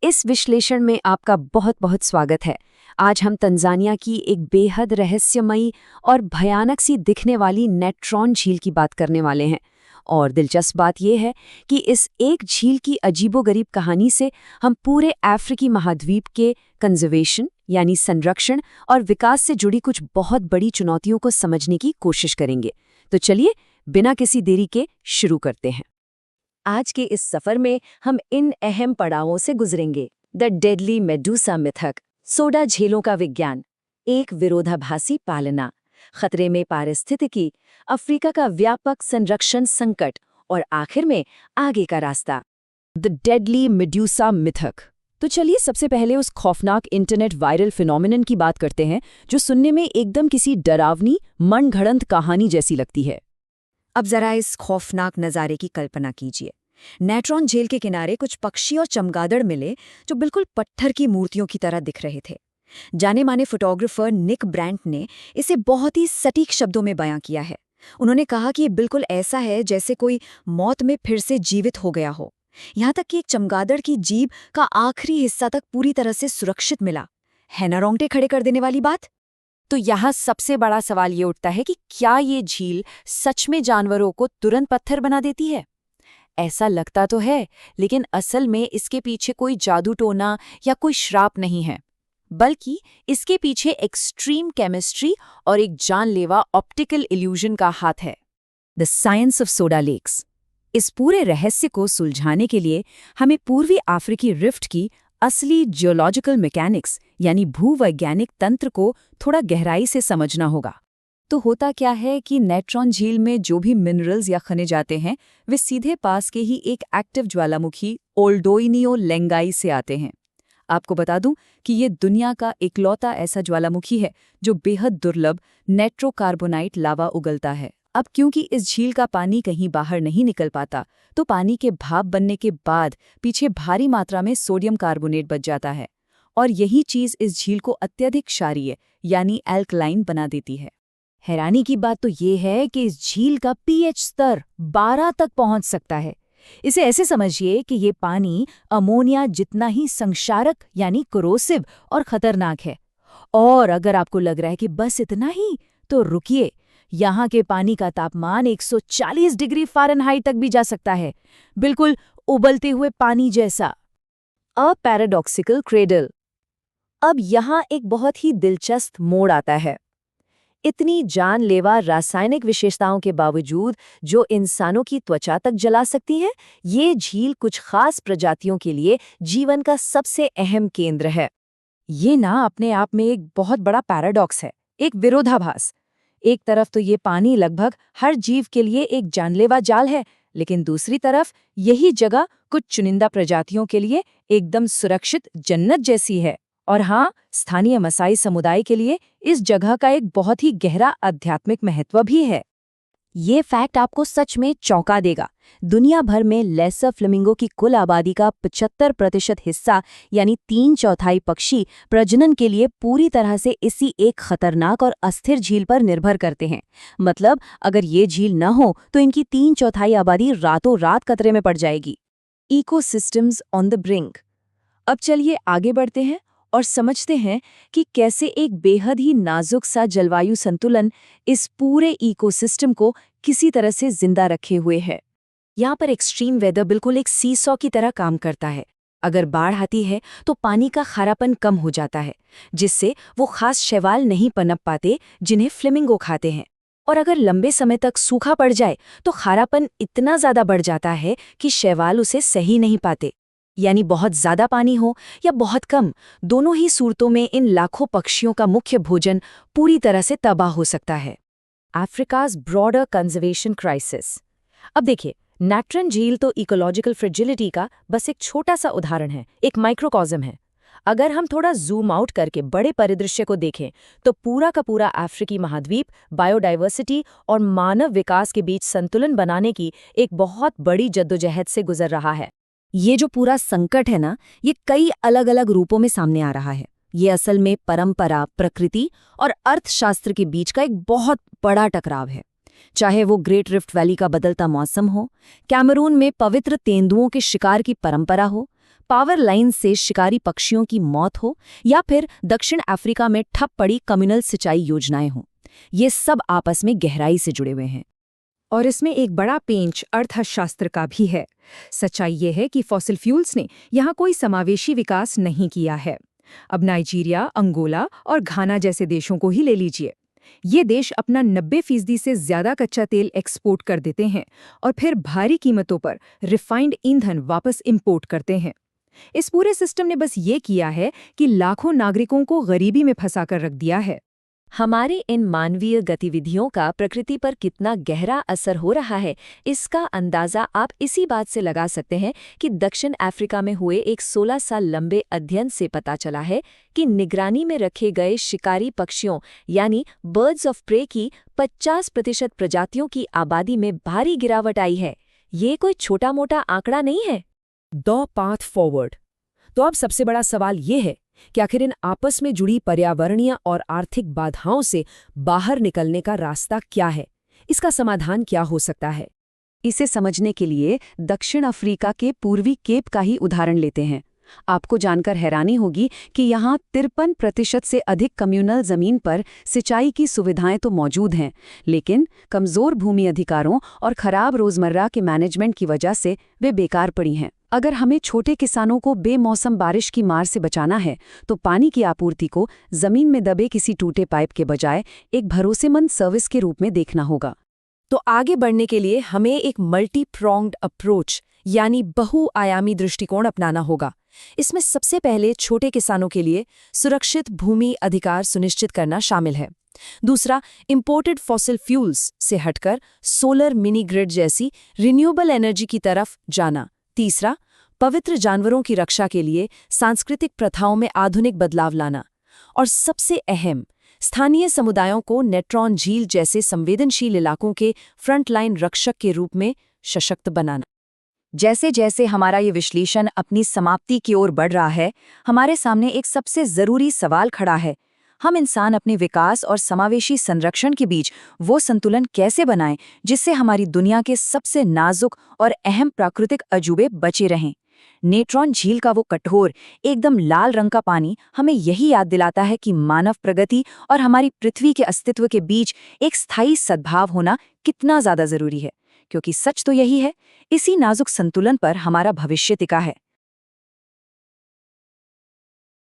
इस विश्लेषण में आपका बहुत बहुत स्वागत है। आज हम तंजानिया की एक बेहद रहस्यमयी और भयानक सी दिखने वाली नेट्रॉन झील की बात करने वाले हैं। और दिलचस्प बात यह है कि इस एक झील की अजीबोगरीब कहानी से हम पूरे अफ्रीकी महाद्वीप के कंजर्वेशन यानी संरक्षण और विकास से जुड़ी कुछ बहुत बड़ी चुनौतियों को समझने की कोशिश करेंगे। तो चलिए बिना किसी देरी के शुरू करते हैं। आज के इस सफर में हम इन अहम पड़ावों से गुजरेंगे। द डेडली मेडूसा मिथक, सोडा झीलों का विज्ञान, एक विरोधाभासी पालना, खतरे में पारिस्थितिकी, अफ्रीका का व्यापक संरक्षण संकट और आखिर में आगे का रास्ता। द डेडली मेडूसा मिथक। तो चलिए सबसे पहले उस खौफनाक इंटरनेट वायरल फिनोमिनन की बात करते हैं जो सुनने में एकदम किसी डरावनी मनगढ़ंत कहानी जैसी लगती है। अब जरा इस खौफनाक नज़ारे की कल्पना कीजिए। नेट्रॉन झील के किनारे कुछ पक्षी और चमगादड़ मिले जो बिल्कुल पत्थर की मूर्तियों की तरह दिख रहे थे। जाने माने फोटोग्राफर निक ब्रैंट ने इसे बहुत ही सटीक शब्दों में बयां किया है। उन्होंने कहा कि ये बिल्कुल ऐसा है जैसे कोई मौत में फिर से जीवित हो गया हो। यहाँ तक कि एक चमगादड़ की जीभ का आखिरी हिस्सा तक पूरी तरह से सुरक्षित मिला। है ना रोंगटे खड़े कर देने वाली बात? तो यहाँ सबसे बड़ा सवाल ये उठता है कि क्या ये झील सच में जानवरों को तुरंत पत्थर बना देती है? ऐसा लगता तो है, लेकिन असल में इसके पीछे कोई जादू टोना या कोई श्राप नहीं है, बल्कि इसके पीछे एक्सट्रीम केमिस्ट्री और एक जानलेवा ऑप्टिकल इल्यूजन का हाथ है। The science of soda lakes. इस पूरे रहस्य को सुलझाने के लिए हमें पूर्वी अफ्रीकी रिफ्ट की असली जियोलॉजिकल मैकेनिक्स यानी भूवैज्ञानिक तंत्र को थोड़ा गहराई से समझना होगा। तो होता क्या है कि नेट्रॉन झील में जो भी मिनरल्स या खनिज आते हैं वे सीधे पास के ही एक एक्टिव ज्वालामुखी ओल्डोइनियो लेंगाई से आते हैं। आपको बता दूं कि ये दुनिया का इकलौता ऐसा ज्वालामुखी है जो बेहद दुर्लभ नेट्रोकार्बोनाइट लावा उगलता है। अब क्योंकि इस झील का पानी कहीं बाहर नहीं निकल पाता, तो पानी के भाप बनने के बाद पीछे भारी मात्रा में सोडियम कार्बोनेट बच जाता है, और यही चीज़ इस झील को अत्यधिक क्षारीय यानी एल्कलाइन बना देती है। हैरानी की बात तो ये है कि इस झील का पीएच स्तर 12 तक पहुंच सकता है। इसे ऐसे समझिए कि ये पानी अमोनिया जितना ही संक्षारक यानी कोरोसिव और खतरनाक है। और अगर आपको लग रहा है कि बस इतना ही, तो रुकिए, यहाँ के पानी का तापमान 140 डिग्री फ़ारेनहाइट तक भी जा सकता है, बिल्कुल उबलते हुए पानी जैसा। A paradoxical cradle. अब यहाँ एक बहुत ही दिलचस्प मोड़ आता है। इतनी जानलेवा रासायनिक विशेषताओं के बावजूद जो इंसानों की त्वचा तक जला सकती हैं, ये झील कुछ खास प्रजातियों के लिए जीवन का सबसे अहम केंद्र है। ये ना अपने आप में एक बहुत बड़ा पैराडॉक्स है, एक विरोधाभास। एक तरफ तो ये पानी लगभग हर जीव के लिए एक जानलेवा जाल है, लेकिन दूसरी तरफ यही जगह कुछ चुनिंदा प्रजातियों के लिए एकदम सुरक्षित जन्नत जैसी है। और हाँ, स्थानीय मसाई समुदाय के लिए इस जगह का एक बहुत ही गहरा आध्यात्मिक महत्व भी है। ये फैक्ट आपको सच में चौंका देगा। दुनिया भर में लेसर फ्लेमिंगो की कुल आबादी का 75% हिस्सा यानी 3/4 पक्षी प्रजनन के लिए पूरी तरह से इसी एक खतरनाक और अस्थिर झील पर निर्भर करते हैं। मतलब अगर ये झील न हो तो इनकी 3/4 आबादी रातों रात खतरे में पड़ जाएगी। Ecosystems on the brink. अब चलिए आगे बढ़ते हैं और समझते हैं कि कैसे एक बेहद ही नाजुक सा जलवायु संतुलन इस पूरे इकोसिस्टम को किसी तरह से जिंदा रखे हुए है। यहाँ पर एक्सट्रीम वेदर बिल्कुल एक सीसॉ की तरह काम करता है। अगर बाढ़ आती है तो पानी का खारापन कम हो जाता है, जिससे वो खास शैवाल नहीं पनप पाते जिन्हें फ्लेमिंगो खाते हैं। और अगर लंबे समय तक सूखा पड़ जाए तो खारापन इतना ज्यादा बढ़ जाता है कि शैवाल उसे सही नहीं पाते। यानी बहुत ज्यादा पानी हो या बहुत कम, दोनों ही सूरतों में इन लाखों पक्षियों का मुख्य भोजन पूरी तरह से तबाह हो सकता है। Africa's broader conservation crisis. अब देखिए, नेट्रॉन झील तो इकोलॉजिकल फ्रेजिलिटी का बस एक छोटा सा उदाहरण है, एक माइक्रोकॉज़म है। अगर हम थोड़ा जूम आउट करके बड़े परिदृश्य को देखें तो पूरा का पूरा अफ्रीकी महाद्वीप बायोडाइवर्सिटी और मानव विकास के बीच संतुलन बनाने की एक बहुत बड़ी जद्दोजहद से गुजर रहा है। ये जो पूरा संकट है ना, ये कई अलग अलग रूपों में सामने आ रहा है। ये असल में परंपरा, प्रकृति और अर्थशास्त्र के बीच का एक बहुत बड़ा टकराव है। चाहे वो ग्रेट रिफ्ट वैली का बदलता मौसम हो, कैमरून में पवित्र तेंदुओं के शिकार की परंपरा हो, पावर लाइन से शिकारी पक्षियों की मौत हो या फिर दक्षिण अफ्रीका में ठप पड़ी कम्युनल सिंचाई योजनाएं हों, ये सब आपस में गहराई से जुड़े हुए हैं। और इसमें एक बड़ा पेंच अर्थशास्त्र का भी है। सच्चाई ये है कि फॉसिल फ्यूल्स ने यहाँ कोई समावेशी विकास नहीं किया है। अब नाइजीरिया, अंगोला और घाना जैसे देशों को ही ले लीजिए। ये देश अपना 90% से ज्यादा कच्चा तेल एक्सपोर्ट कर देते हैं और फिर भारी कीमतों पर रिफाइंड ईंधन वापस इंपोर्ट करते हैं। इस पूरे सिस्टम ने बस ये किया है कि लाखों नागरिकों को गरीबी में फंसा कर रख दिया है। हमारी इन मानवीय गतिविधियों का प्रकृति पर कितना गहरा असर हो रहा है, इसका अंदाजा आप इसी बात से लगा सकते हैं कि दक्षिण अफ्रीका में हुए एक 16 साल लंबे अध्ययन से पता चला है कि निगरानी में रखे गए शिकारी पक्षियों यानी बर्ड्स ऑफ प्रे की 50% प्रजातियों की आबादी में भारी गिरावट आई है। ये कोई छोटा मोटा आंकड़ा नहीं है। The path forward. तो अब सबसे बड़ा सवाल ये है कि आखिर इन आपस में जुड़ी पर्यावरणीय और आर्थिक बाधाओं से बाहर निकलने का रास्ता क्या है? इसका समाधान क्या हो सकता है? इसे समझने के लिए दक्षिण अफ्रीका के पूर्वी केप का ही उदाहरण लेते हैं। आपको जानकर हैरानी होगी कि यहाँ 53% से अधिक कम्युनल जमीन पर सिंचाई की सुविधाएं तो मौजूद हैं, लेकिन कमजोर भूमि अधिकारों और खराब रोजमर्रा के मैनेजमेंट की वजह से वे बेकार पड़ी हैं। अगर हमें छोटे किसानों को बेमौसम बारिश की मार से बचाना है, तो पानी की आपूर्ति को जमीन में दबे किसी टूटे पाइप के बजाय एक भरोसेमंद सर्विस के रूप में देखना होगा। तो आगे बढ़ने के लिए हमें एक मल्टी प्रोंग्ड अप्रोच यानी बहुआयामी दृष्टिकोण अपनाना होगा। इसमें सबसे पहले छोटे किसानों के लिए सुरक्षित भूमि अधिकार सुनिश्चित करना शामिल है। दूसरा, इंपोर्टेड फॉसिल फ्यूल्स से हटकर सोलर मिनी ग्रिड जैसी रिन्यूएबल एनर्जी की तरफ जाना। तीसरा, पवित्र जानवरों की रक्षा के लिए सांस्कृतिक प्रथाओं में आधुनिक बदलाव लाना। और सबसे अहम, स्थानीय समुदायों को नेट्रॉन झील जैसे संवेदनशील इलाकों के फ्रंटलाइन रक्षक के रूप में सशक्त बनाना। जैसे जैसे हमारा ये विश्लेषण अपनी समाप्ति की ओर बढ़ रहा है, हमारे सामने एक सबसे जरूरी सवाल खड़ा है। हम इंसान अपने विकास और समावेशी संरक्षण के बीच वो संतुलन कैसे बनाएं जिससे हमारी दुनिया के सबसे नाजुक और अहम प्राकृतिक अजूबे बचे रहें। नेट्रॉन झील का वो कठोर, एकदम लाल रंग का पानी हमें यही याद दिलाता है कि मानव प्रगति और हमारी पृथ्वी के अस्तित्व के बीच एक स्थायी सद्भाव होना कितना ज्यादा जरूरी है, क्योंकि सच तो यही है, इसी नाजुक संतुलन पर हमारा भविष्य टिका है।